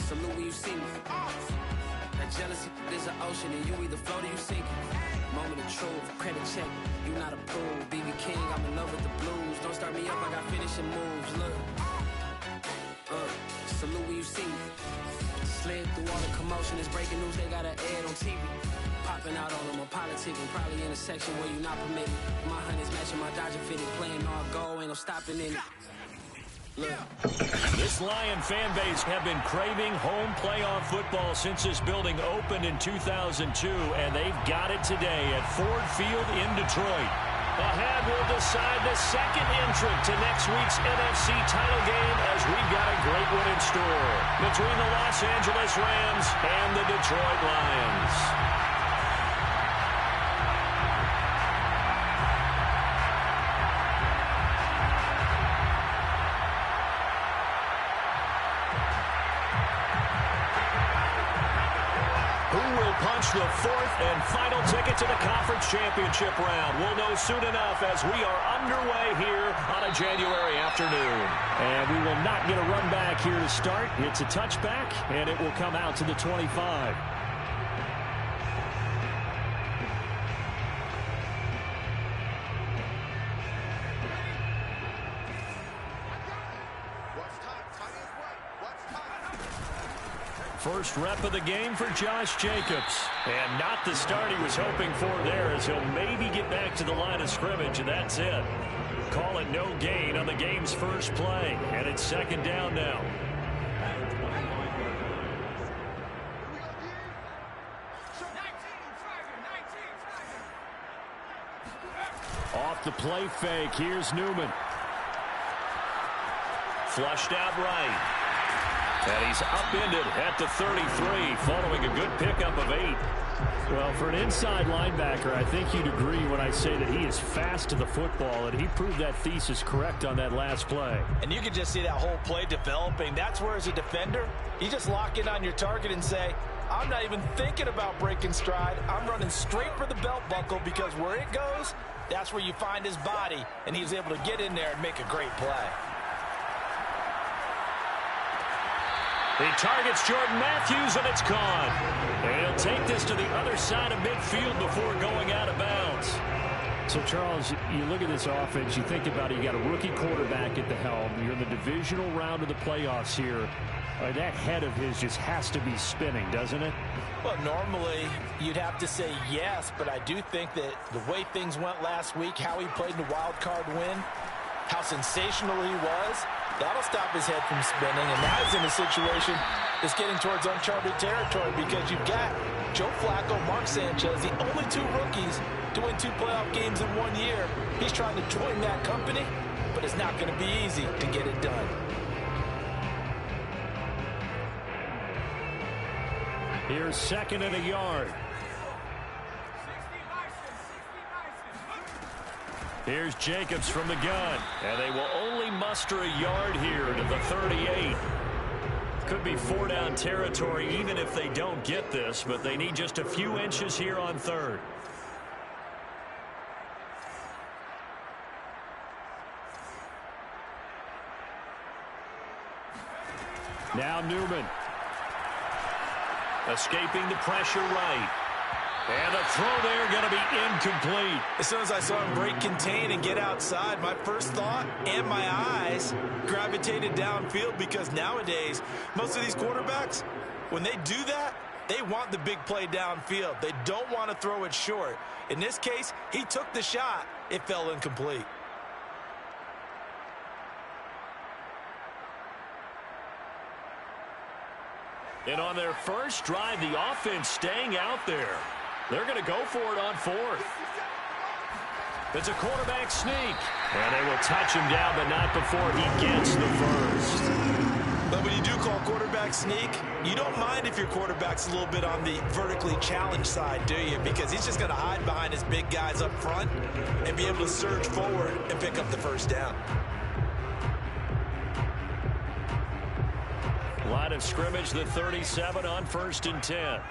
salute when you see me. That jealousy is an ocean, and you either float or you sink. Moment of truth, credit check, you not approved. BB King, I'm in love with the blues. Don't start me up, I got finishing moves. Look, salute when you see me. Slid through all the commotion, it's breaking news, they got an ad on TV. Popping out on them, I'm politicking, probably in a section where you not permitted. My honey's matching my Dodger fitted, playing all go, ain't no stopping in it. This Lion fan base have been craving home playoff football since this building opened in 2002, and they've got it today at Ford Field in Detroit. Ahead will decide the second entrant to next week's NFC title game, as we've got a great one in store between the Los Angeles Rams and the Detroit Lions. The fourth and final ticket to the conference championship round. We'll know soon enough as we are underway here on a January afternoon. And we will not get a run back here to start. It's a touchback, and it will come out to the 25. First rep of the game for Josh Jacobs. And not the start he was hoping for there, as he'll maybe get back to the line of scrimmage, and that's it. Call it no gain on the game's first play. And it's second down now. Off the play fake, here's Newman. Flushed out right. And he's upended at the 33, following a good pickup of 8. Well, for an inside linebacker, I think you'd agree when I say that he is fast to the football, and he proved that thesis correct on that last play. And you can just see that whole play developing. That's where, as a defender, you just lock in on your target and say, I'm not even thinking about breaking stride. I'm running straight for the belt buckle, because where it goes, that's where you find his body, and he was able to get in there and make a great play. He targets Jordan Matthews, and it's caught. And he'll take this to the other side of midfield before going out of bounds. So, Charles, you look at this offense, you think about it, you got a rookie quarterback at the helm. You're in the divisional round of the playoffs here. That head of his just has to be spinning, doesn't it? Well, normally you'd have to say yes, but I do think that the way things went last week, how he played in the wild card win, how sensational he was, that'll stop his head from spinning. And now he's in a situation that's getting towards uncharted territory, because you've got Joe Flacco, Mark Sanchez, the only two rookies to win 2 playoff games in 1 year. He's trying to join that company, but it's not going to be easy to get it done. Here's second and a yard. Here's Jacobs from the gun, and they will only muster a yard here to the 38. Could be 4-down territory even if they don't get this, but they need just a few inches here on third. Now Newman. Escaping the pressure right. And the throw there going to be incomplete. As soon as I saw him break contain and get outside, my first thought and my eyes gravitated downfield, because nowadays, most of these quarterbacks, when they do that, they want the big play downfield. They don't want to throw it short. In this case, he took the shot. It fell incomplete. And on their first drive, the offense staying out there. They're going to go for it on fourth. It's a quarterback sneak. And they will touch him down, but not before he gets the first. But when you do call quarterback sneak, you don't mind if your quarterback's a little bit on the vertically challenged side, do you? Because he's just going to hide behind his big guys up front and be able to surge forward and pick up the first down. Line of scrimmage, the 37 on 1st and 10.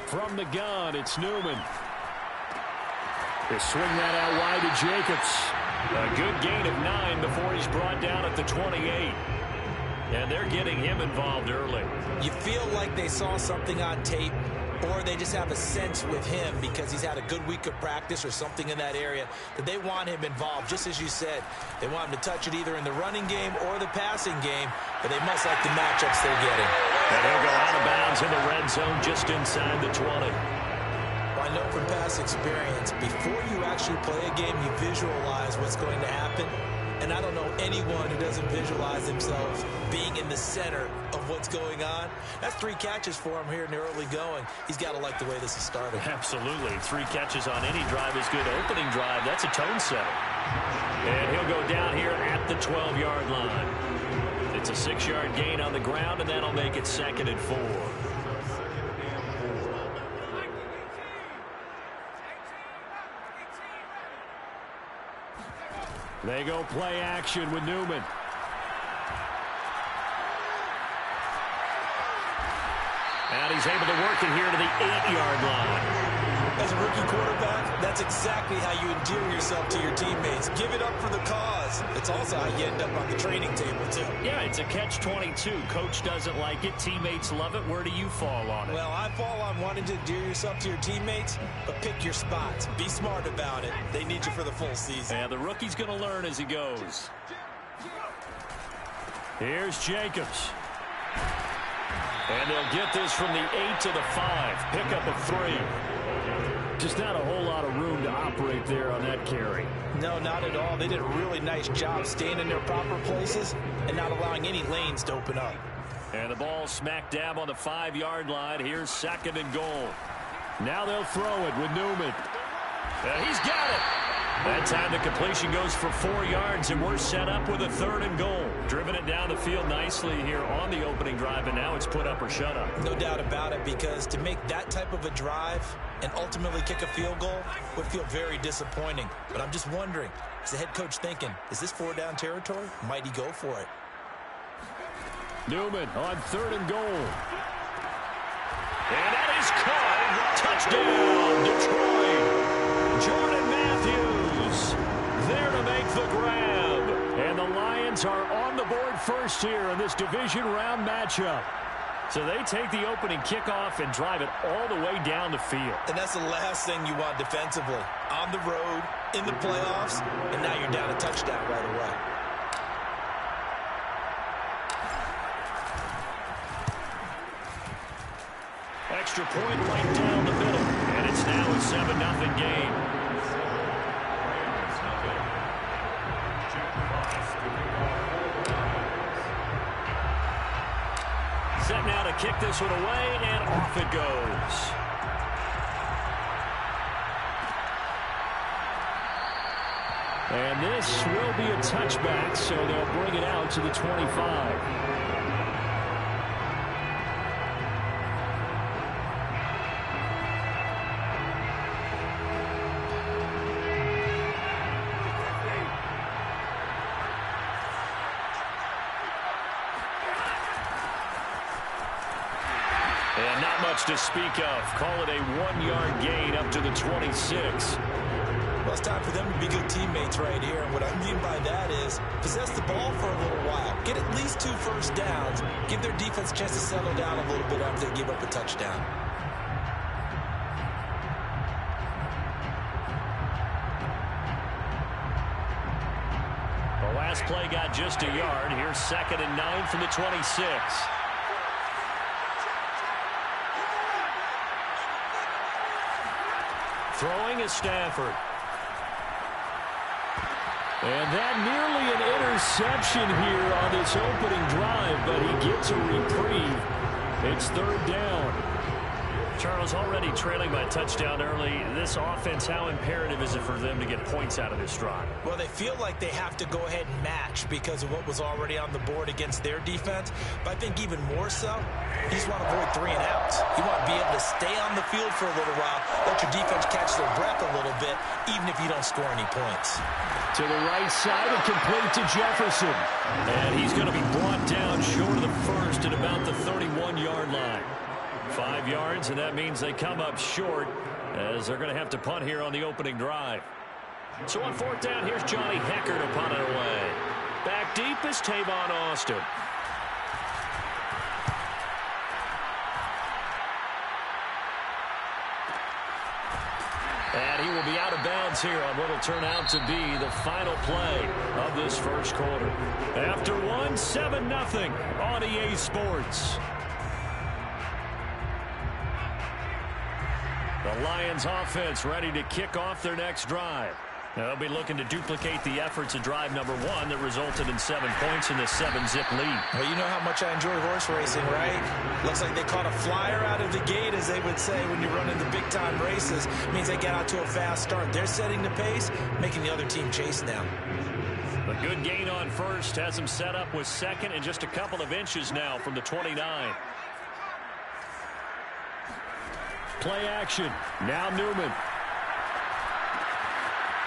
From the gun, it's Newman. They swing that out wide to Jacobs. A good gain of 9 before he's brought down at the 28. And they're getting him involved early. You feel like they saw something on tape, or they just have a sense with him because he's had a good week of practice or something in that area that they want him involved. Just as you said, they want him to touch it either in the running game or the passing game, but they must like the matchups they're getting. And he'll go out of bounds in the red zone just inside the 20. Well, I know from past experience, before you actually play a game, you visualize what's going to happen. And I don't know anyone who doesn't visualize themselves being in the center of what's going on. That's 3 catches for him here in the early going. He's got to like the way this is starting. Absolutely. 3 catches on any drive is good. Opening drive, that's a tone setter. And he'll go down here at the 12-yard line. It's a 6-yard gain on the ground, and that'll make it 2nd and 4. They go play action with Newman. And he's able to work it here to the 8-yard line. As a rookie quarterback, that's exactly how you endear yourself to your teammates. Give it up for the cause. It's also how you end up on the training table, too. Yeah, it's a catch-22. Coach doesn't like it. Teammates love it. Where do you fall on it? Well, I fall on wanting to endear yourself to your teammates, but pick your spots. Be smart about it. They need you for the full season. And the rookie's going to learn as he goes. Here's Jacobs. And they'll get this from the 8 to the 5. Pickup of 3. Just not a whole lot of room to operate there on that carry. No, not at all. They did a really nice job staying in their proper places and not allowing any lanes to open up. And the ball smack dab on the 5-yard line. Here's 2nd and goal. Now they'll throw it with Newman. He's got it. That time the completion goes for 4 yards, and we're set up with a 3rd and goal. Driven it down the field nicely here on the opening drive, and now it's put up or shut up. No doubt about it, because to make that type of a drive and ultimately kick a field goal would feel very disappointing. But I'm just wondering, is the head coach thinking, is this 4-down territory? Might he go for it? Newman on 3rd and goal. And that is caught. Touchdown, Detroit. Jordan Matthews there to make the grab. And the Lions are on the board first here in this division round matchup. So they take the opening kickoff and drive it all the way down the field. And that's the last thing you want defensively. On the road, in the playoffs, and now you're down a touchdown right away. Extra point right down the middle. And it's now a 7-0 game. Set now to kick this one away, and off it goes. And this will be a touchback, so they'll bring it out to the 25. And not much to speak of. Call it a 1-yard gain up to the 26. Well, it's time for them to be good teammates right here. And what I mean by that is possess the ball for a little while. Get at least 2 first downs. Give their defense a chance to settle down a little bit after they give up a touchdown. The last play got just a yard. Here's 2nd and 9 from the 26. Throwing is Stafford. And that nearly an interception here on this opening drive, but he gets a reprieve. It's 3rd down. Charles, already trailing by a touchdown early. This offense, how imperative is it for them to get points out of this drive? Well, they feel like they have to go ahead and match because of what was already on the board against their defense. But I think even more so, you just want to avoid 3 and outs. You want to be able to stay on the field for a little while, let your defense catch their breath a little bit, even if you don't score any points. To the right side and complete to Jefferson. And he's going to be brought down short of the first at about the 31-yard line. 5 yards, and that means they come up short as they're going to have to punt here on the opening drive. So on 4th down, here's Johnny Hecker to punt it away. Back deep is Tavon Austin. And he will be out of bounds here on what will turn out to be the final play of this first quarter. After one, 7-0 on EA Sports. The Lions offense ready to kick off their next drive. They'll be looking to duplicate the efforts of drive number 1 that resulted in 7 points in the 7-zip lead. Well, you know how much I enjoy horse racing, right? Looks like they caught a flyer out of the gate, as they would say when you're running the big-time races. It means they get out to a fast start. They're setting the pace, making the other team chase them. A good gain on first has him set up with second and just a couple of inches now from the 29. Play action. Now Newman.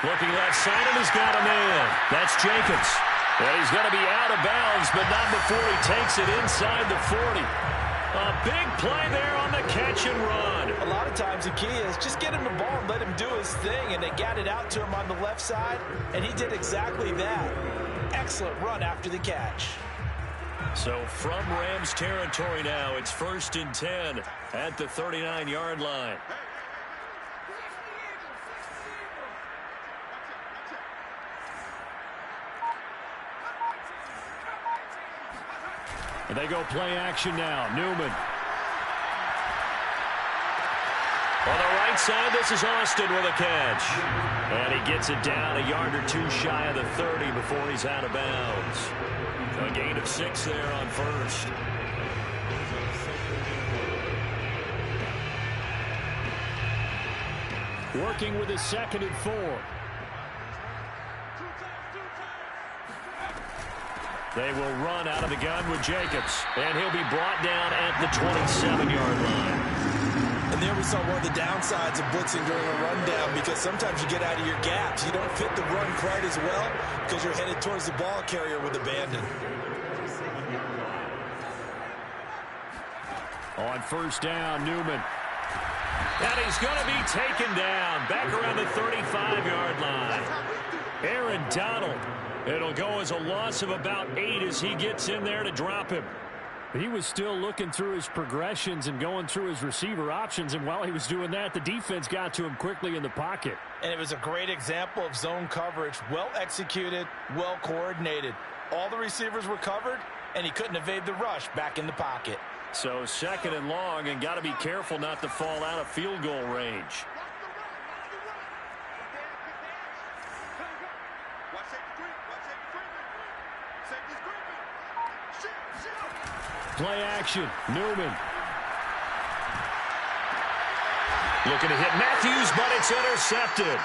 Looking left side, and he's got a man. That's Jacobs. And he's going to be out of bounds, but not before he takes it inside the 40. A big play there on the catch and run. A lot of times the key is just get him the ball and let him do his thing, and they got it out to him on the left side, and he did exactly that. Excellent run after the catch. So from Rams territory now, it's 1st and 10 at the 39-yard line. And they go play action now. Newman. On the right side, this is Austin with a catch. And he gets it down a yard or two shy of the 30 before he's out of bounds. A gain of 6 there on first. Working with his 2nd and 4. They will run out of the gun with Jacobs. And he'll be brought down at the 27-yard line. And there we saw one of the downsides of blitzing during a rundown, because sometimes you get out of your gaps. You don't fit the run quite as well because you're headed towards the ball carrier with abandon. On first down, Newman. And he's going to be taken down back around the 35-yard line. Aaron Donald. It'll go as a loss of about 8 as he gets in there to drop him. He was still looking through his progressions and going through his receiver options, and while he was doing that, the defense got to him quickly in the pocket. And it was a great example of zone coverage. Well executed, well coordinated. All the receivers were covered, and he couldn't evade the rush back in the pocket. So 2nd and long, and got to be careful not to fall out of field goal range. Play action. Newman. Looking to hit Matthews, but it's intercepted.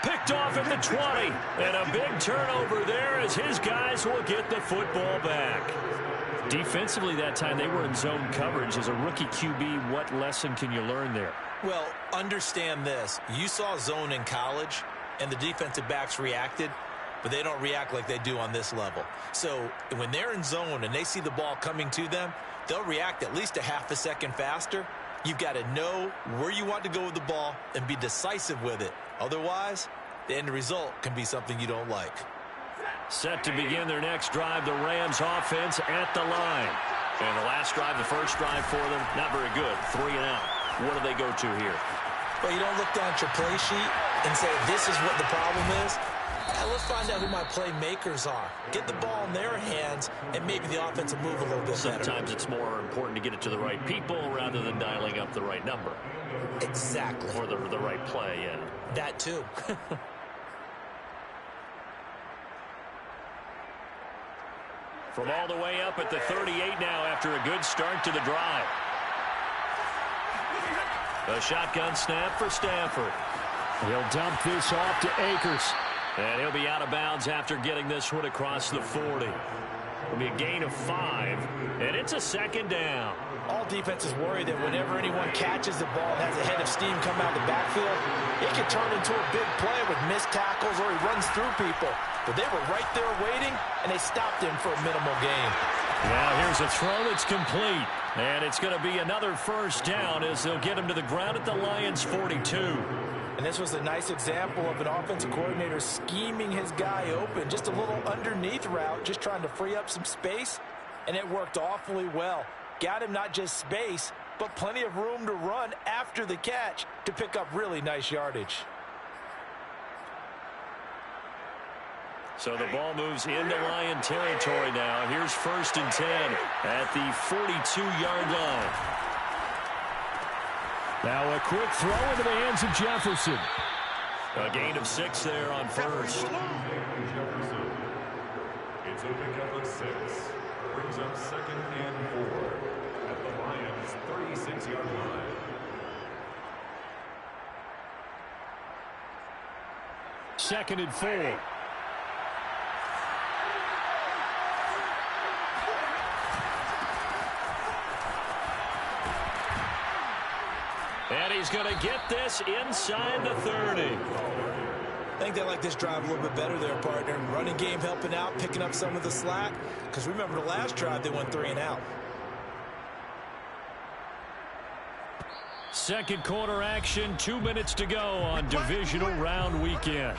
Picked off at the 20. And a big turnover there as his guys will get the football back. Defensively that time, they were in zone coverage. As a rookie QB, what lesson can you learn there? Well, understand this. You saw zone in college, and the defensive backs reacted, but they don't react like they do on this level. So when they're in zone and they see the ball coming to them, they'll react at least a half a second faster. You've got to know where you want to go with the ball and be decisive with it. Otherwise, the end result can be something you don't like. Set to begin their next drive, the Rams offense at the line. And the last drive, the first drive for them, not very good. 3 and out. What do they go to here? Well, you don't look down at your play sheet and say, this is what the problem is. Let's find out who my playmakers are. Get the ball in their hands, and maybe the offense will move a little bit better. Sometimes it's more important to get it to the right people rather than dialing up the right number. Exactly. Or the right play, yeah. That too. From all the way up at the 38 now after a good start to the drive. A shotgun snap for Stafford. He'll dump this off to Akers. And he'll be out of bounds after getting this one across the 40. It'll be a gain of 5, and it's a 2nd down. All defenses worry that whenever anyone catches the ball and has a head of steam come out of the backfield, it can turn into a big play with missed tackles or he runs through people. But they were right there waiting, and they stopped him for a minimal gain. Now here's a throw that's complete. And it's going to be another first down as they'll get him to the ground at the Lions' 42. And this was a nice example of an offensive coordinator scheming his guy open. Just a little underneath route, just trying to free up some space, and it worked awfully well. Got him not just space, but plenty of room to run after the catch to pick up really nice yardage. So the ball moves into Lion territory now. Here's 1st and 10 at the 42-yard line. Now a quick throw into the hands of Jefferson. A gain of 6 there on 1st. It's a pickup of 6. Brings up 2nd and 4 at the Lions' 36-yard line. 2nd and 4. And he's going to get this inside the 30. I think they like this drive a little bit better there, partner. Running game helping out, picking up some of the slack. Because remember the last drive, they went 3 and out. Second quarter action, 2 minutes to go on divisional round weekend.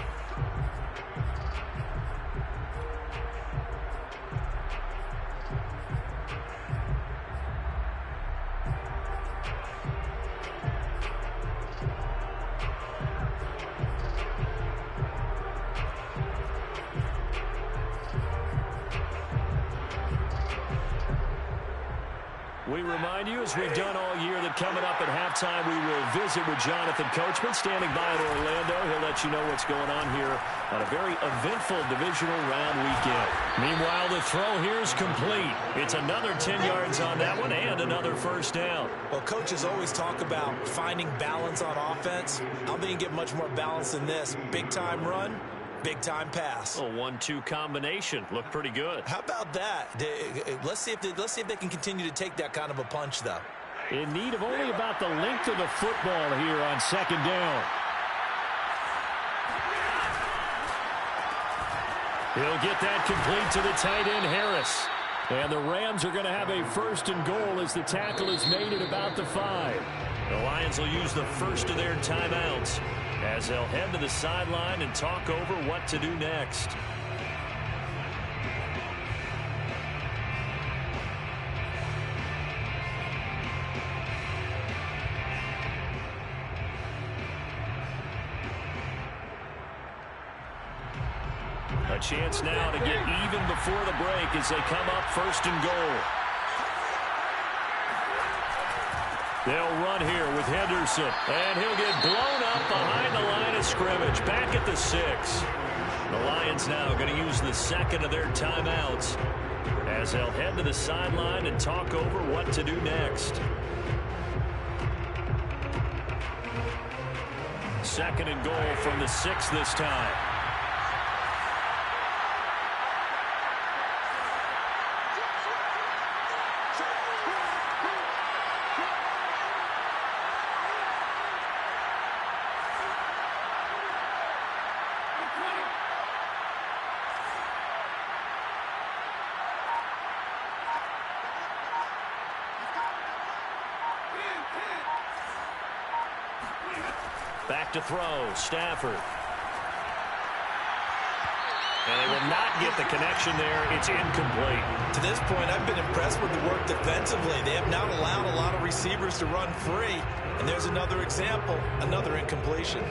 We remind you, as we've done all year, that coming up at halftime, we will visit with Jonathan Coachman standing by in Orlando. He'll let you know what's going on here on a very eventful divisional round weekend. Meanwhile, the throw here is complete. It's another 10 yards on that one and another 1st down. Well, coaches always talk about finding balance on offense. I don't think you get much more balance than this. Big-time run, big-time pass. A 1-2 combination. Looked pretty good. How about that? Let's see if they can continue to take that kind of a punch, though. In need of only about the length of the football here on 2nd down. He'll get that complete to the tight end, Harris. And the Rams are going to have a 1st and goal as the tackle is made at about the 5. The Lions will use the first of their timeouts as they'll head to the sideline and talk over what to do next. A chance now to get even before the break as they come up 1st and goal. They'll run here with Henderson, and he'll get blown up behind the line of scrimmage, back at the 6. The Lions now going to use the 2nd of their timeouts as they'll head to the sideline and talk over what to do next. 2nd and goal from the 6 this time. Back to throw, Stafford. And they will not get the connection there. It's incomplete. To this point, I've been impressed with the work defensively. They have not allowed a lot of receivers to run free. And there's another example, another incompletion.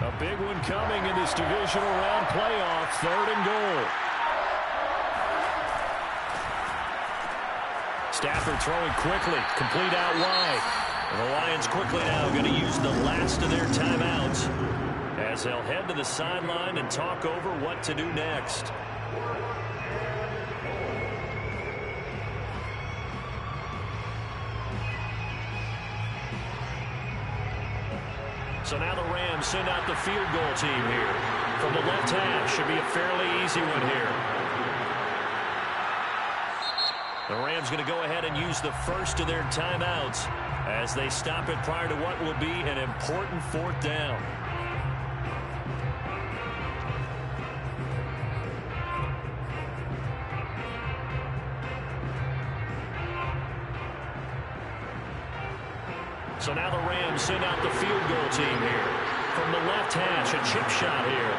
A big one coming in this divisional round playoff, 3rd and goal. Stafford throwing quickly, complete out wide. And the Lions quickly now going to use the last of their timeouts as they'll head to the sideline and talk over what to do next. So now the Rams send out the field goal team here. From the left hash, should be a fairly easy one here. The Rams going to go ahead and use the first of their timeouts as they stop it prior to what will be an important 4th down. So now the Rams send out the field goal team here. From the left hash, a chip shot here.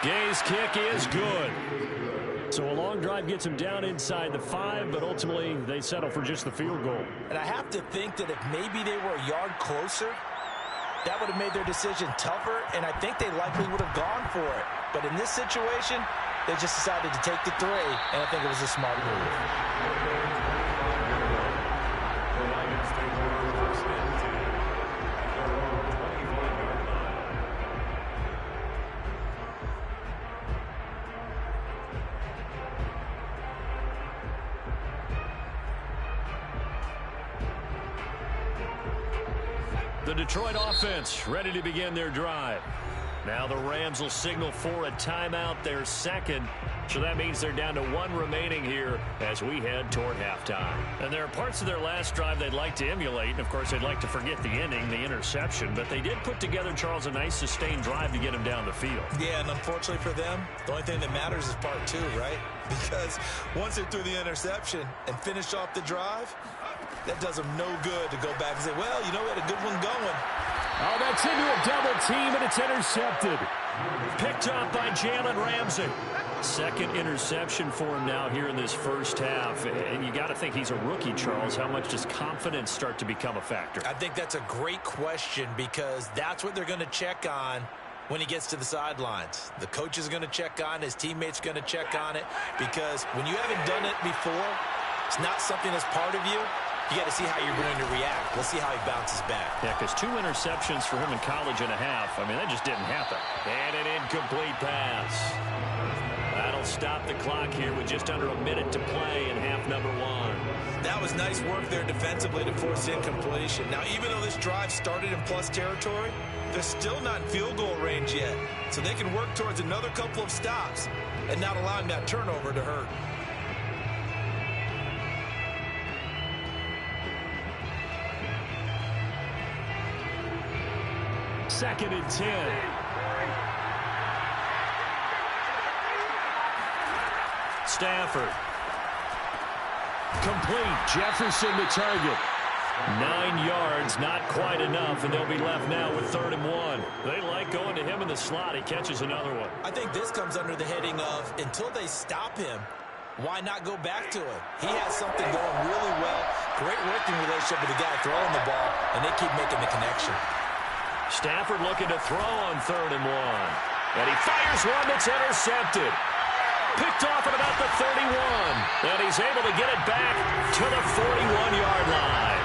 Gay's kick is good. So a long drive gets them down inside the 5, but ultimately they settle for just the field goal. And I have to think that if maybe they were a yard closer, that would have made their decision tougher, and I think they likely would have gone for it. But in this situation, they just decided to take the 3, and I think it was a smart move. The Detroit offense ready to begin their drive. Now the Rams will signal for a timeout, their second. So that means they're down to 1 remaining here as we head toward halftime. And there are parts of their last drive they'd like to emulate. And, of course, they'd like to forget the ending, the interception. But they did put together, Charles, a nice sustained drive to get them down the field. Yeah, and unfortunately for them, the only thing that matters is part 2, right? Because once they threw the interception and finished off the drive, that does them no good to go back and say, well, you know, we had a good one going. Oh, that's into a double team, and it's intercepted. Picked up by Jalen Ramsey. Second interception for him now here in this first half. And you got to think he's a rookie, Charles. How much does confidence start to become a factor? I think that's a great question because that's what they're going to check on when he gets to the sidelines. The coach is going to check on, his teammates going to check on it, because when you haven't done it before, it's not something that's part of you. You got to see how you're going to react. We'll see how he bounces back. Yeah, because 2 interceptions for him in college and a half. I mean, that just didn't happen. And an incomplete pass. That'll stop the clock here with just under a minute to play in half number 1. That was nice work there defensively to force incompletion. Now, even though this drive started in plus territory, they're still not in field goal range yet. So they can work towards another couple of stops and not allowing that turnover to hurt. Second and 10. Stafford. Complete. Jefferson the target. 9 yards, not quite enough, and they'll be left now with 3rd and 1. They like going to him in the slot. He catches another one. I think this comes under the heading of, until they stop him, why not go back to him? He has something going really well. Great working relationship with the guy throwing the ball, and they keep making the connection. Stafford looking to throw on 3rd and 1. And he fires one that's intercepted. Picked off at about the 31. And he's able to get it back to the 41-yard line.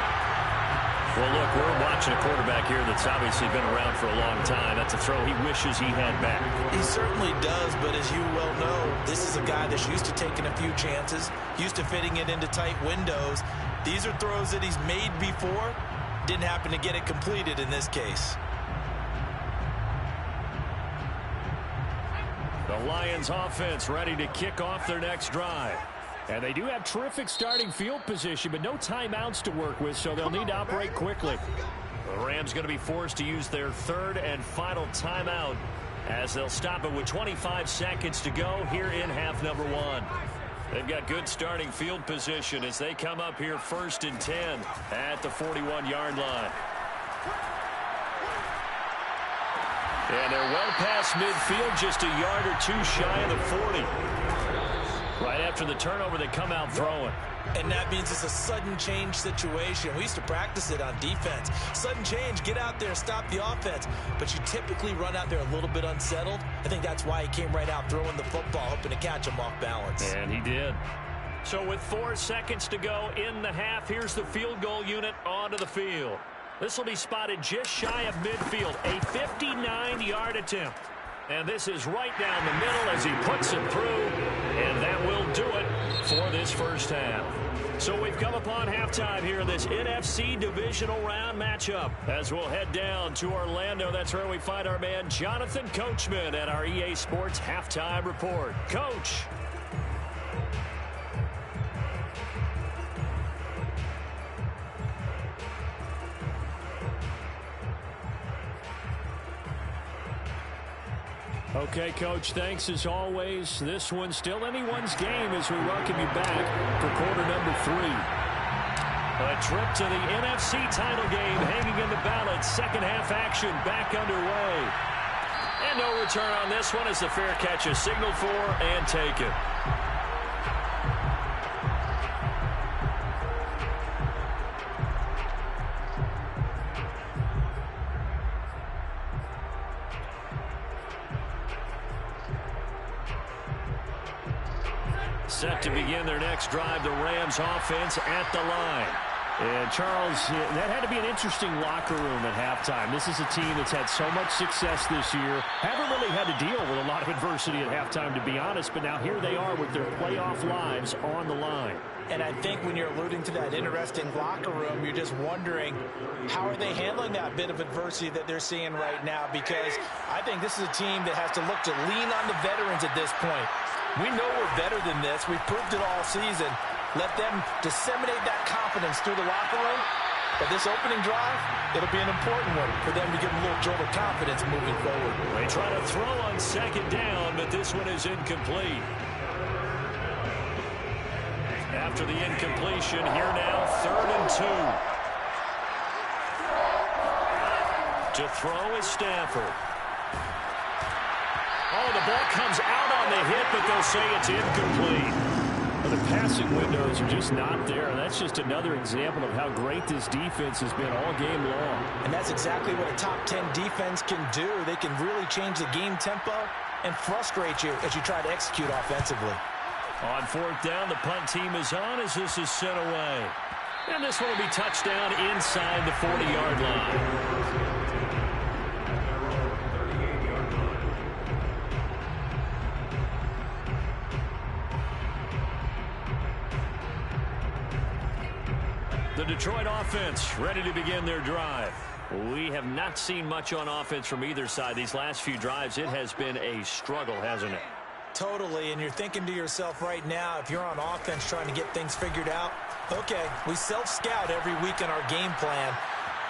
Well, look, we're watching a quarterback here that's obviously been around for a long time. That's a throw he wishes he had back. He certainly does, but as you well know, this is a guy that's used to taking a few chances, used to fitting it into tight windows. These are throws that he's made before. Didn't happen to get it completed in this case. The Lions offense ready to kick off their next drive. And they do have terrific starting field position, but no timeouts to work with, so they'll need to operate quickly. The Rams going to be forced to use their 3rd and final timeout as they'll stop it with 25 seconds to go here in half number 1. They've got good starting field position as they come up here 1st and 10 at the 41-yard line. And they're well past midfield, just a yard or 2 shy of the 40. Right after the turnover, they come out throwing. And that means it's a sudden change situation. We used to practice it on defense. Sudden change, get out there, stop the offense. But you typically run out there a little bit unsettled. I think that's why he came right out throwing the football, hoping to catch him off balance. And he did. So with 4 seconds to go in the half, here's the field goal unit onto the field. This will be spotted just shy of midfield, a 59-yard attempt. And this is right down the middle as he puts it through, and that will do it for this first half. So we've come upon halftime here in this NFC Divisional Round matchup. As we'll head down to Orlando, that's where we find our man Jonathan Coachman at our EA Sports Halftime Report. Coach. Okay, Coach, thanks as always. This one's still anyone's game as we welcome you back for quarter number 3. A trip to the NFC title game hanging in the balance. Second half action back underway. And no return on this one as the fair catch is signaled for and taken. Set to begin their next drive, the Rams offense at the line. And, Charles, that had to be an interesting locker room at halftime. This is a team that's had so much success this year. Haven't really had to deal with a lot of adversity at halftime, to be honest. But now here they are with their playoff lives on the line. And I think when you're alluding to that interesting locker room, you're just wondering how are they handling that bit of adversity that they're seeing right now, because I think this is a team that has to look to lean on the veterans at this point. We know we're better than this. We've proved it all season. Let them disseminate that confidence through the locker room. But this opening drive, it'll be an important one for them to give them a little jolt of confidence moving forward. They try to throw on second down, but this one is incomplete. After the incompletion, here now, 3rd and 2. To throw is Stafford. Oh, the ball comes out on the hit, but they'll say it's incomplete. Well, the passing windows are just not there. That's just another example of how great this defense has been all game long. And that's exactly what a top 10 defense can do. They can really change the game tempo and frustrate you as you try to execute offensively. On 4th down, the punt team is on as this is sent away. And this one will be touchdown inside the 40-yard line. The Detroit offense ready to begin their drive. We have not seen much on offense from either side these last few drives. It has been a struggle, hasn't it? Totally, and you're thinking to yourself right now, if you're on offense trying to get things figured out, okay, we self-scout every week in our game plan.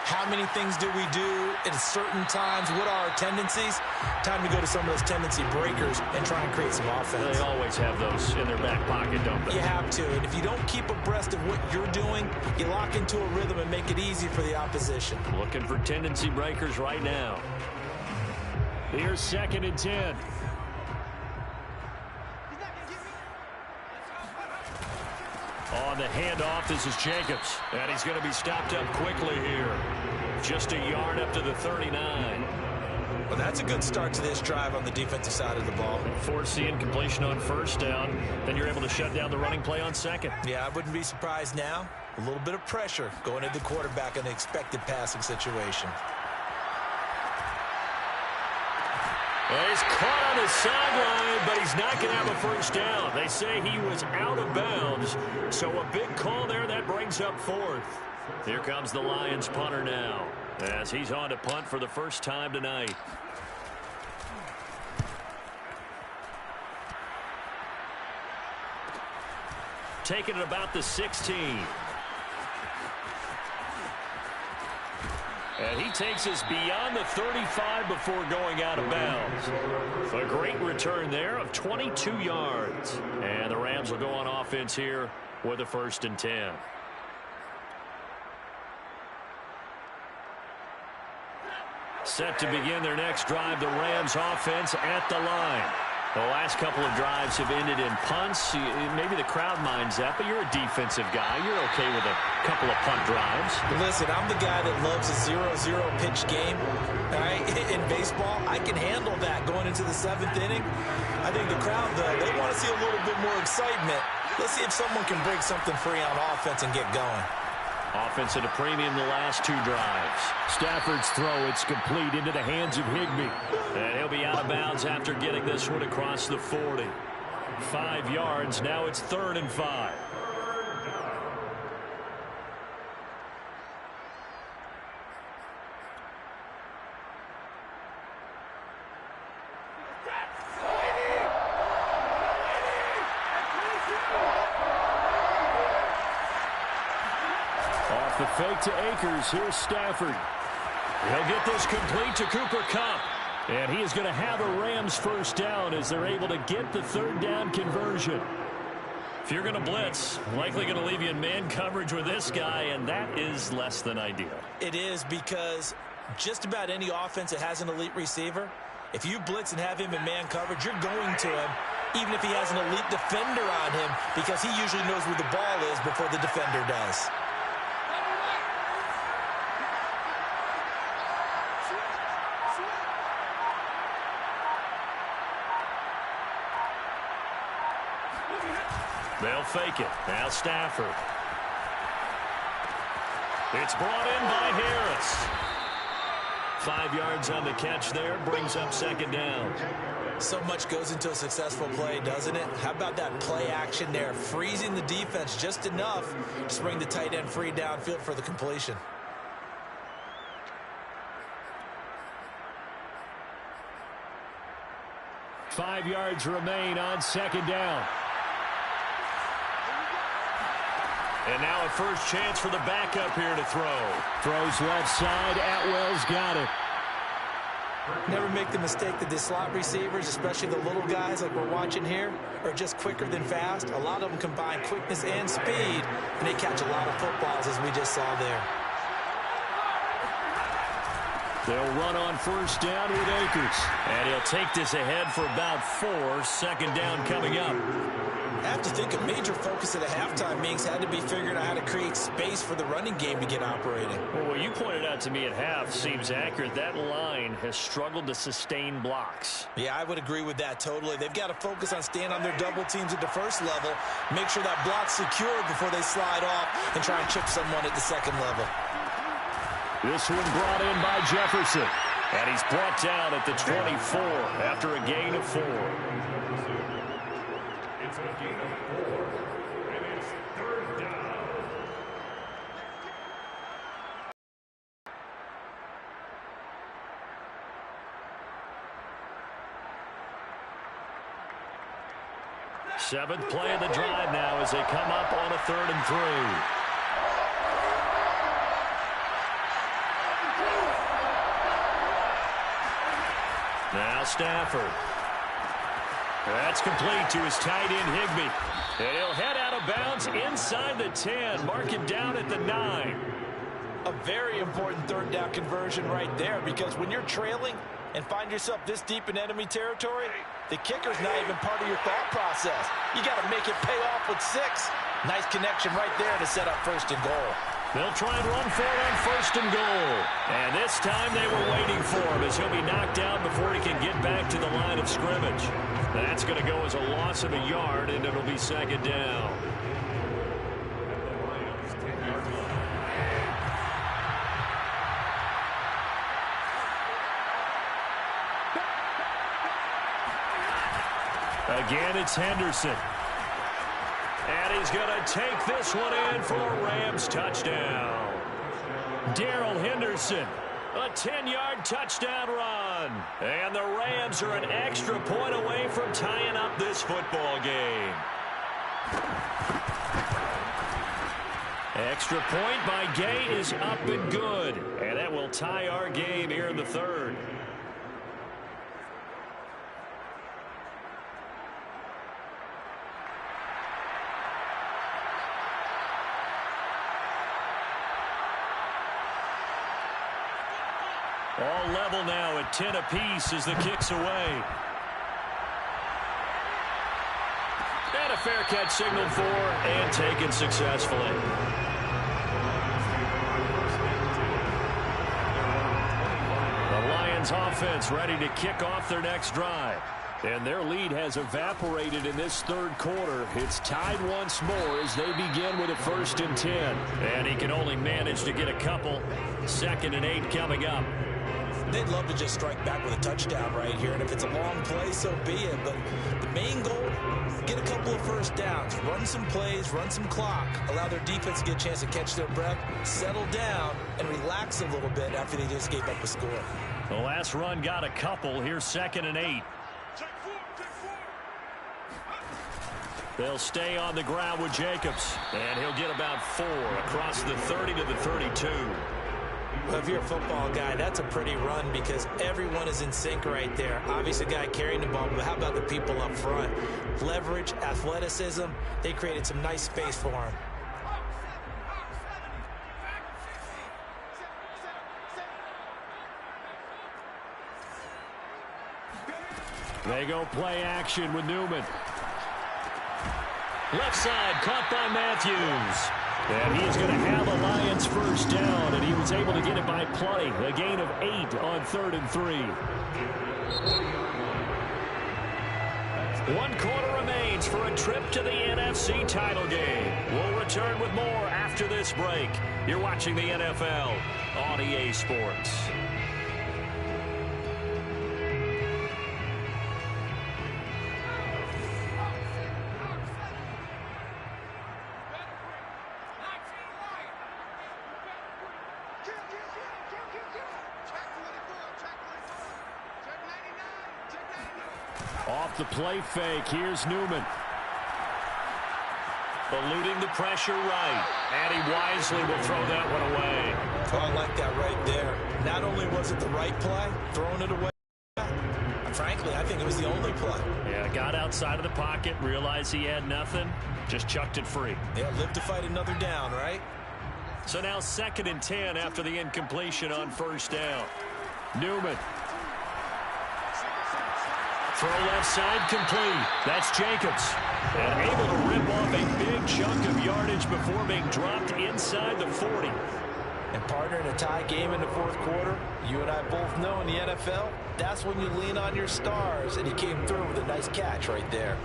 How many things do we do at certain times? What are our tendencies? Time to go to some of those tendency breakers and try and create some offense. They always have those in their back pocket, don't they? You have to, and if you don't keep abreast of what you're doing, you lock into a rhythm and make it easy for the opposition. Looking for tendency breakers right now. Here's 2nd and 10. On the handoff, this is Jacobs. And he's going to be stopped up quickly here. Just a yard up to the 39. Well, that's a good start to this drive on the defensive side of the ball. Force the incompletion on 1st down. Then you're able to shut down the running play on 2nd. Yeah, I wouldn't be surprised now. A little bit of pressure going into the quarterback in an expected passing situation. Well, he's caught on the sideline, but he's not going to have a 1st down. They say he was out of bounds, so a big call there that brings up 4th. Here comes the Lions punter now, as he's on to punt for the first time tonight. Taking it about the 16. And he takes us beyond the 35 before going out of bounds. A great return there of 22 yards. And the Rams will go on offense here with a 1st and 10. Set to begin their next drive, the Rams offense at the line. The last couple of drives have ended in punts. Maybe the crowd minds that, but you're a defensive guy. You're okay with a couple of punt drives. Listen, I'm the guy that loves a 0-0 pitch game. All right? In baseball, I can handle that going into the 7th inning. I think the crowd, though, they want to see a little bit more excitement. Let's see if someone can break something free on offense and get going. Offense at a premium the last 2 drives. Stafford's throw, it's complete into the hands of Higbee. And he'll be out of bounds after getting this one across the 40. 5 yards, now it's 3rd and 5. Off the fake to Akers, here's Stafford. He'll get this complete to Cooper Kupp. And he is going to have a Rams first down as they're able to get the third down conversion. If you're going to blitz, likely going to leave you in man coverage with this guy, and that is less than ideal. It is, because just about any offense that has an elite receiver, if you blitz and have him in man coverage, you're going to him, even if he has an elite defender on him, because he usually knows where the ball is before the defender does. They'll fake it. Now Stafford. It's brought in by Harris. 5 yards on the catch there. Brings up second down. So much goes into a successful play, doesn't it? How about that play action there? Freezing the defense just enough to bring the tight end free downfield for the completion. Five yards remain on second down. And now a first chance for the backup here to throw. Throws left side. Atwell's got it. Never make the mistake that the slot receivers, especially the little guys like we're watching here, are just quicker than fast. A lot of them combine quickness and speed, and they catch a lot of footballs, as we just saw there. They'll run on first down with Akers. And he'll take this ahead for about 4. Second down coming up. I have to think a major focus at a halftime means had to be figuring out how to create space for the running game to get operating. Well, what you pointed out to me at half seems accurate. That line has struggled to sustain blocks. Yeah, I would agree with that totally. They've got to focus on staying on their double teams at the first level, make sure that block's secured before they slide off and try and chip someone at the second level. This one brought in by Jefferson. And he's brought down at the 24 after a gain of 4. It's a gain of 4, and it's third down. Seventh play of the drive now as they come up on a 3rd and 3. Now Stafford. That's complete to his tight end, Higbee. And he'll head out of bounds inside the 10. Mark him down at the 9. A very important third down conversion right there, because when you're trailing and find yourself this deep in enemy territory, the kicker's not even part of your thought process. You got to make it pay off with 6. Nice connection right there to set up 1st and goal. They'll try and run for it on 1st and goal. And this time they were waiting for him as he'll be knocked down before he can get back to the line of scrimmage. That's going to go as a loss of a yard, and it'll be second down. Again, it's Henderson. And he's going to take this one in for a Rams touchdown. Darrell Henderson, a 10-yard touchdown run. And the Rams are an extra point away from tying up this football game. Extra point by Gay is up and good. And that will tie our game here in the 3rd. All level now at 10 apiece as the kick's away. And a fair catch signaled for and taken successfully. The Lions offense ready to kick off their next drive. And their lead has evaporated in this 3rd quarter. It's tied once more as they begin with a 1st and 10. And he can only manage to get a couple. 2nd and 8 coming up. They'd love to just strike back with a touchdown right here, and if it's a long play, so be it. But the main goal, get a couple of first downs, run some plays, run some clock, allow their defense to get a chance to catch their breath, settle down, and relax a little bit after they just gave up a score. The last run got a couple. Here's 2nd and 8. They'll stay on the ground with Jacobs, and he'll get about 4 across the 30 to the 32. Well, if you're a football guy, that's a pretty run because everyone is in sync right there. Obviously, the guy carrying the ball, but how about the people up front? Leverage, athleticism, they created some nice space for him. They go play action with Newman. Left side, caught by Matthews. And he is going to have a Lions first down, and he was able to get it by play. A gain of 8 on 3rd and 3. 1 quarter remains for a trip to the NFC title game. We'll return with more after this break. You're watching the NFL on EA Sports. Off the play fake, here's Newman. Eluding the pressure right. And he wisely will throw that one away. Oh, I like that right there. Not only was it the right play, throwing it away. Frankly, I think it was the only play. Yeah, got outside of the pocket, realized he had nothing, just chucked it free. Yeah, live to fight another down, right? So now 2nd and 10 after the incompletion on 1st down. Newman. Throw left side complete. That's Jacobs. And able to rip off a big chunk of yardage before being dropped inside the 40. And partner, in a tie game in the 4th quarter, you and I both know in the NFL, that's when you lean on your stars. And he came through with a nice catch right there.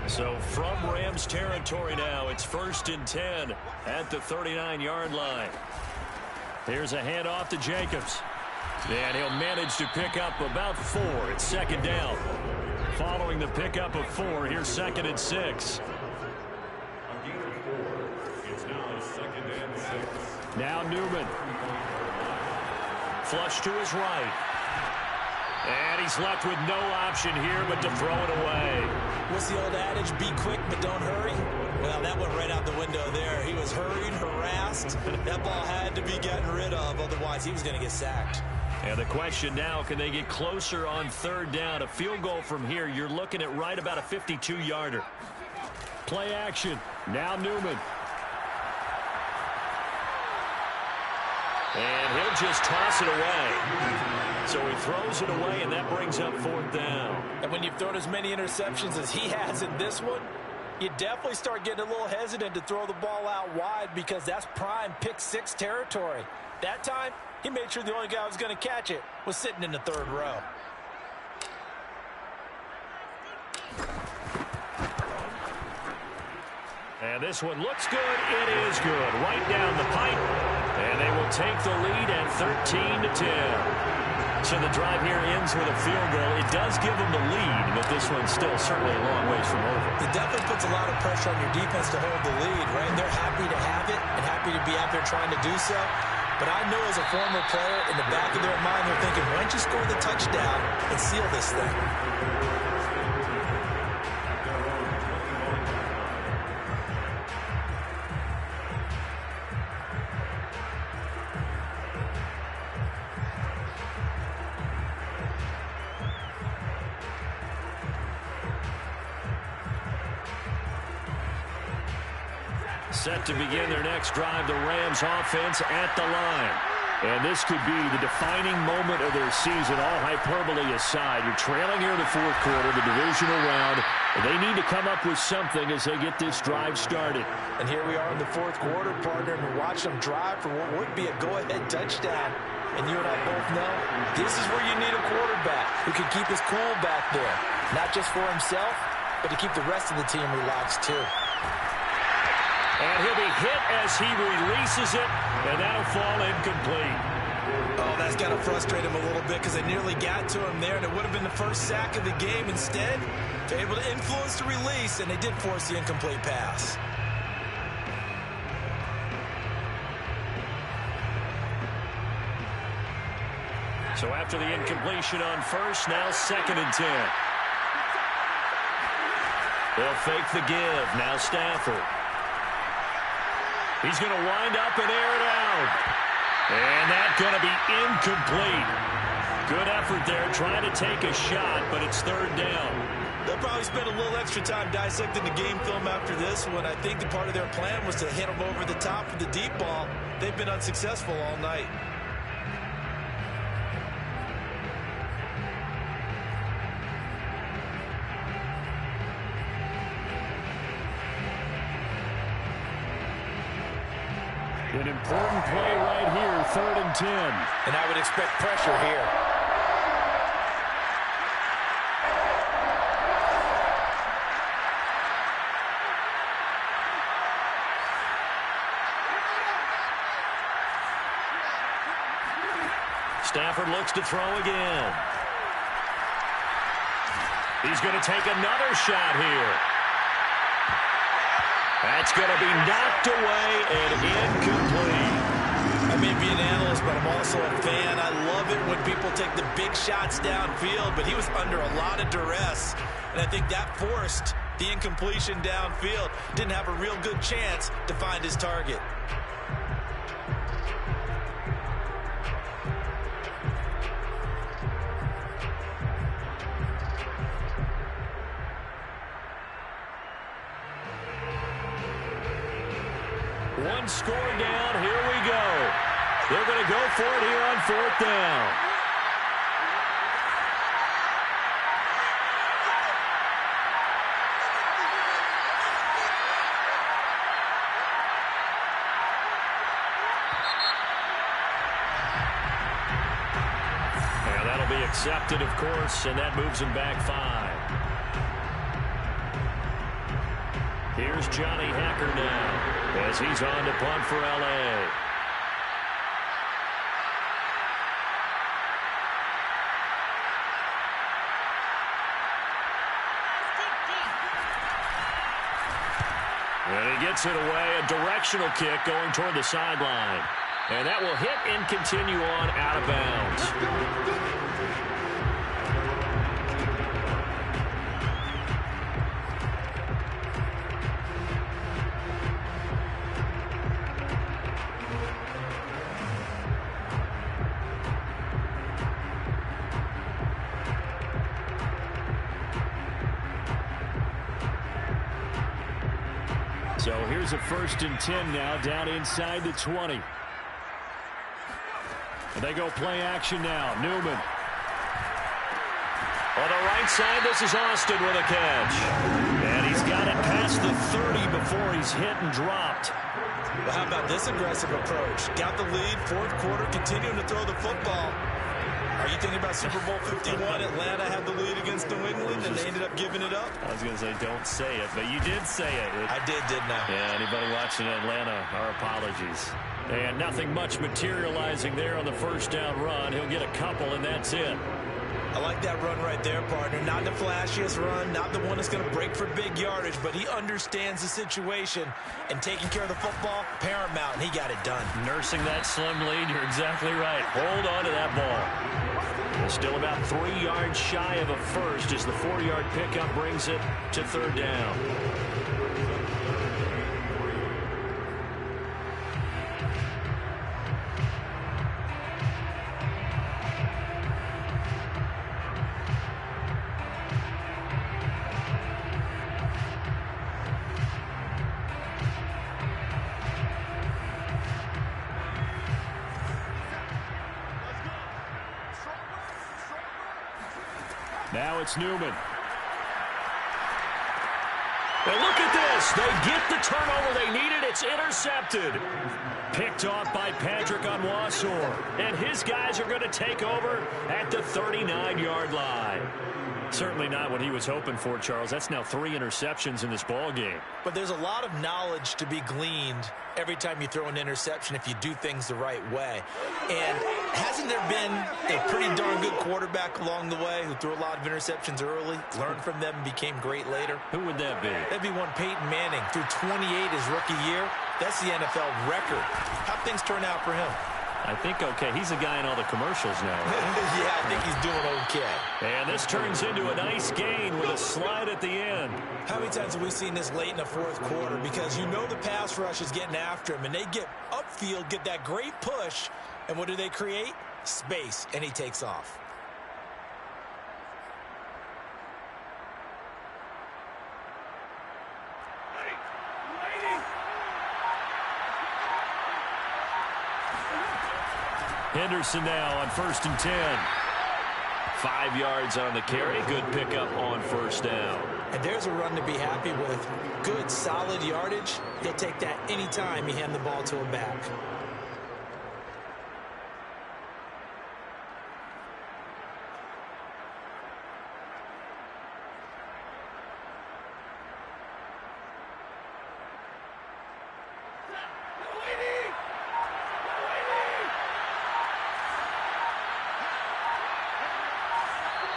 So from Rams territory now, it's 1st and 10 at the 39-yard line. Here's a handoff to Jacobs. And he'll manage to pick up about 4. It's 2nd down. Following the pickup of 4, here's 2nd and 6. A gain of 4. It's now 2nd and 6. Now Newman. Flush to his right. And he's left with no option here but to throw it away. What's the old adage? Be quick, but don't hurry. Well, that went right out the window there. He was hurried, harassed. That ball had to be gotten rid of. Otherwise, he was going to get sacked. And the question now, can they get closer on 3rd down? A field goal from here, you're looking at right about a 52-yarder. Play action. Now Newman. And he'll just toss it away. So he throws it away, and that brings up 4th down. And when you've thrown as many interceptions as he has in this one, you definitely start getting a little hesitant to throw the ball out wide because that's prime pick-6 territory. That time, he made sure the only guy who was going to catch it was sitting in the 3rd row. And this one looks good. It is good. Right down the pipe. And they will take the lead at 13-10. So the drive here ends with a field goal. It does give them the lead, but this one's still certainly a long ways from over. It definitely puts a lot of pressure on your defense to hold the lead, right? They're happy to have it and happy to be out there trying to do so. But I know as a former player, in the back of their mind, they're thinking, why don't you score the touchdown and seal this thing? Set to begin their next drive, the Rams offense at the line. And this could be the defining moment of their season, all hyperbole aside. You're trailing here in the 4th quarter, the divisional round. And they need to come up with something as they get this drive started. And here we are in the 4th quarter, partner, and we're watching them drive for what would be a go-ahead touchdown. And you and I both know this is where you need a quarterback who can keep his cool back there. Not just for himself, but to keep the rest of the team relaxed too. And he'll be hit as he releases it, and that'll fall incomplete. Oh, that's got to frustrate him a little bit because they nearly got to him there, and it would have been the first sack of the game. Instead, they're able to influence the release, and they did force the incomplete pass. So after the incompletion on 1st, now 2nd and 10. They'll fake the give. Now Stafford. He's going to wind up and air it out. And that's going to be incomplete. Good effort there, trying to take a shot, but it's third down. They'll probably spend a little extra time dissecting the game film after this one. I think the part of their plan was to hit them over the top with the deep ball. They've been unsuccessful all night. An important play right here, 3rd and 10. And I would expect pressure here. Stafford looks to throw again. He's going to take another shot here. That's going to be knocked away and incomplete. I may be an analyst, but I'm also a fan. I love it when people take the big shots downfield, but he was under a lot of duress, and I think that forced the incompletion downfield. Didn't have a real good chance to find his target. One score down. Here we go. They're going to go for it here on 4th down. And that'll be accepted, of course, and that moves him back 5. Here's Johnny Hacker now as he's on to punt for L.A. And he gets it away, a directional kick going toward the sideline. And that will hit and continue on out of bounds. So here's a 1st and 10 now, down inside the 20. And they go play action now. Newman. On the right side, this is Austin with a catch. And he's got it past the 30 before he's hit and dropped. Well, how about this aggressive approach? Got the lead, 4th quarter, continuing to throw the football. Are you thinking about Super Bowl 51? Atlanta had the lead against New England, and they ended up giving it up? I was going to say, don't say it, but you did say it. I did, didn't I? Yeah, anybody watching Atlanta, our apologies. And nothing much materializing there on the 1st down run. He'll get a couple, and that's it. I like that run right there, partner. Not the flashiest run, not the one that's going to break for big yardage, but he understands the situation, and taking care of the football, paramount, and he got it done. Nursing that slim lead, you're exactly right. Hold on to that ball. Still about 3 yards shy of a first as the 4-yard pickup brings it to 3rd down. Now it's Newman. And look at this. They get the turnover they needed. It's intercepted. Picked off by Patrick Onwuasor. And his guys are going to take over at the 39-yard line. Certainly not what he was hoping for, Charles. That's now 3 interceptions in this ball game. But there's a lot of knowledge to be gleaned every time you throw an interception if you do things the right way. And hasn't there been a pretty darn good quarterback along the way who threw a lot of interceptions early, learned from them, and became great later? Who would that be? That'd be one Peyton Manning. Threw 28 his rookie year. That's the NFL record. How'd things turn out for him? I think okay. He's a guy in all the commercials now. Right? Yeah, I think he's doing okay. And this turns into a nice gain with a slide at the end. How many times have we seen this late in the fourth quarter? Because you know the pass rush is getting after him, and they get upfield, get that great push, and what do they create? Space, and he takes off. Henderson now on 1st and 10. 5 yards on the carry. Good pickup on first down. And there's a run to be happy with. Good, solid yardage. He'll take that anytime you hand the ball to a back.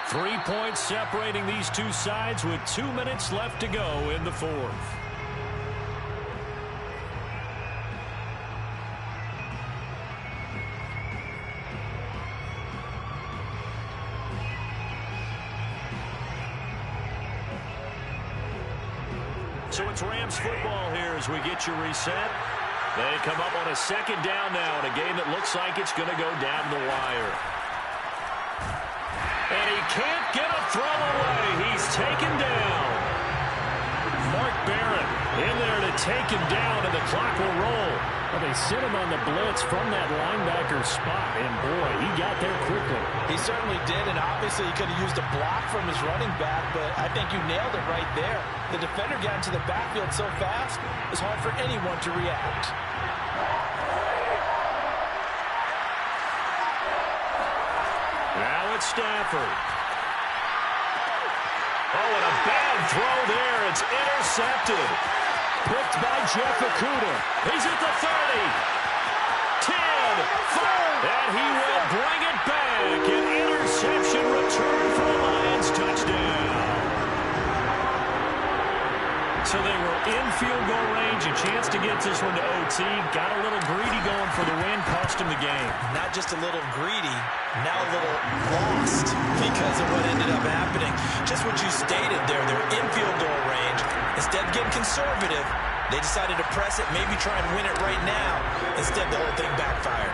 Three points separating these two sides with 2 minutes left to go in the fourth. So it's Rams football here as we get you reset. They come up on a 2nd down now in a game that looks like it's going to go down the wire. And he can't get a throw away. He's taken down. Mark Barron in there to take him down, and the clock will roll. Well, they sent him on the blitz from that linebacker spot, and boy, he got there quickly. He certainly did, and obviously he could have used a block from his running back, but I think you nailed it right there. The defender got into the backfield so fast, it's hard for anyone to react. Now it's Stafford. Oh, and a bad throw there. It's intercepted. Picked by Jeff Okudah. He's at the 30. 10. 5. And he will bring it back. An interception return for a Lions touchdown. So they were in field goal range, a chance to get this one to OT. Got a little greedy going for the win, cost him the game. Not just a little greedy, now a little lost because of what ended up happening. Just what you stated there, they're in field goal range. Instead of getting conservative, they decided to press it, maybe try and win it right now. Instead, the whole thing backfired.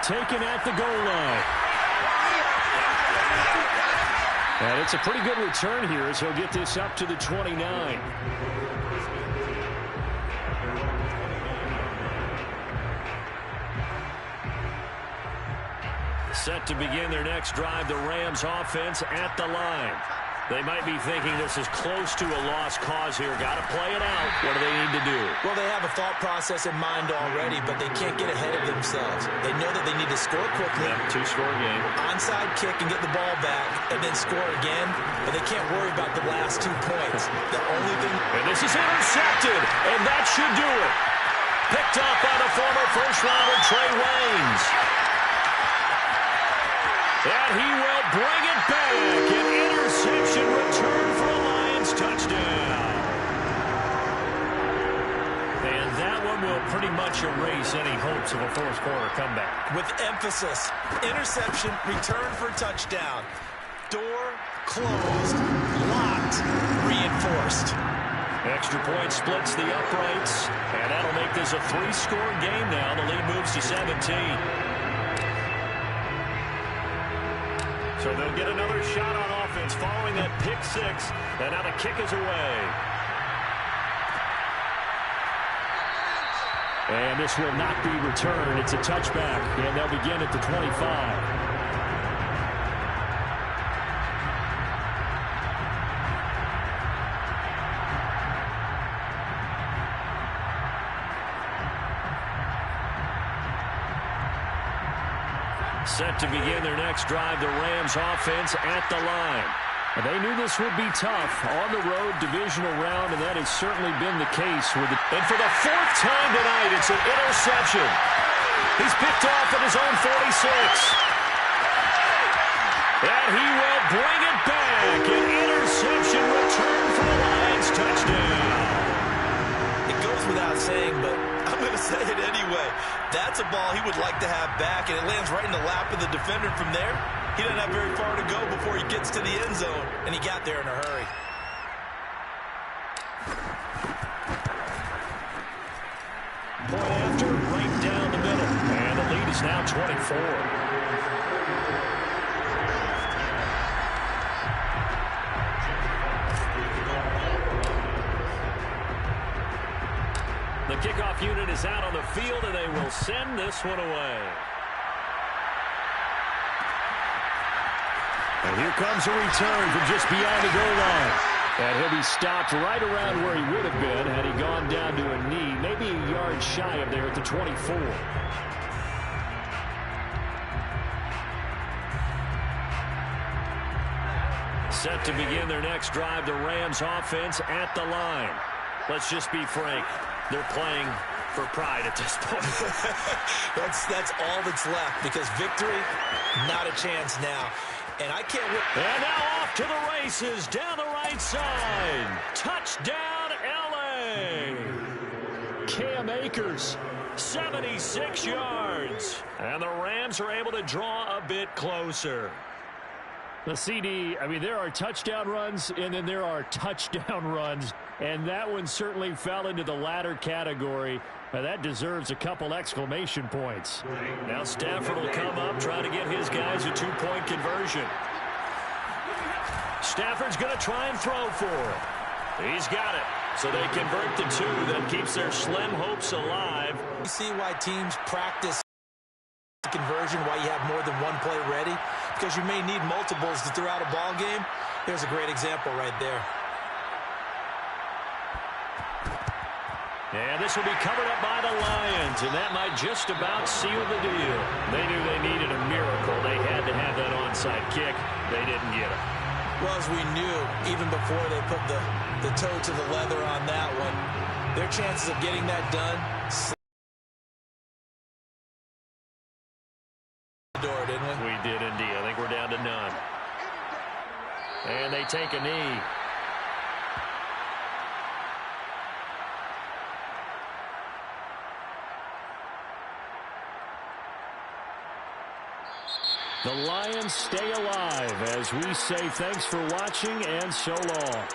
Taken at the goal line. And it's a pretty good return here as he'll get this up to the 29. Set to begin their next drive, the Rams offense at the line. They might be thinking this is close to a lost cause here. Got to play it out. What do they need to do? Well, they have a thought process in mind already, but they can't get ahead of themselves. They know that they need to score quickly. Yeah, 2-score game. Onside kick and get the ball back and then score again, but they can't worry about the last 2 points. The only thing... And this is intercepted, and that should do it. Picked up by the former first-rounder Trey Waynes. And he will bring it back. An interception return for a Lions touchdown. And that one will pretty much erase any hopes of a fourth-quarter comeback. With emphasis, interception, return for touchdown. Door closed, locked, reinforced. Extra point splits the uprights, and that'll make this a 3-score game now. The lead moves to 17. So they'll get another shot on offense following that pick 6, and now the kick is away. And this will not be returned. It's a touchback, and they'll begin at the 25. Set to begin their next drive, the Rams offense at the line. And they knew this would be tough on the road, divisional round, and that has certainly been the case with it. And for the 4th time tonight, it's an interception. He's picked off at his own 46. And he will bring it back. An interception return for the Lions touchdown. It goes without saying, but I'm going to say it anyway. That's a ball he would like to have back, and it lands right in the lap of the defender from there. He doesn't have very far to go before he gets to the end zone, and he got there in a hurry. Point after, right down the middle. And the lead is now 24. The kickoff unit is out on the field, and they will send this one away. And here comes a return from just beyond the goal line. And he'll be stopped right around where he would have been had he gone down to a knee, maybe a yard shy of there at the 24. Set to begin their next drive, the Rams offense at the line. Let's just be frank. They're playing for pride at this point. That's all that's left, because victory, not a chance now. And I can't wait. And now off to the races down the right side. Touchdown, L.A. Cam Akers, 76 yards. And the Rams are able to draw a bit closer. The CD, I mean, there are touchdown runs, and then there are touchdown runs. And that one certainly fell into the latter category. Now, that deserves a couple exclamation points. Now Stafford will come up, try to get his guys a two-point conversion. Stafford's going to try and throw for it. He's got it. So they convert the two. That keeps their slim hopes alive. You see why teams practice conversion, why you have more than one play ready? Because you may need multiples to throw out a ball game. Here's a great example right there. And this will be covered up by the Lions, and that might just about seal the deal. They knew they needed a miracle. They had to have that onside kick. They didn't get it. Well, as we knew, even before they put the toe to the leather on that one, their chances of getting that done, door, didn't we? We did indeed. I think we're down to none. And they take a knee. The Lions stay alive as we say thanks for watching and so long.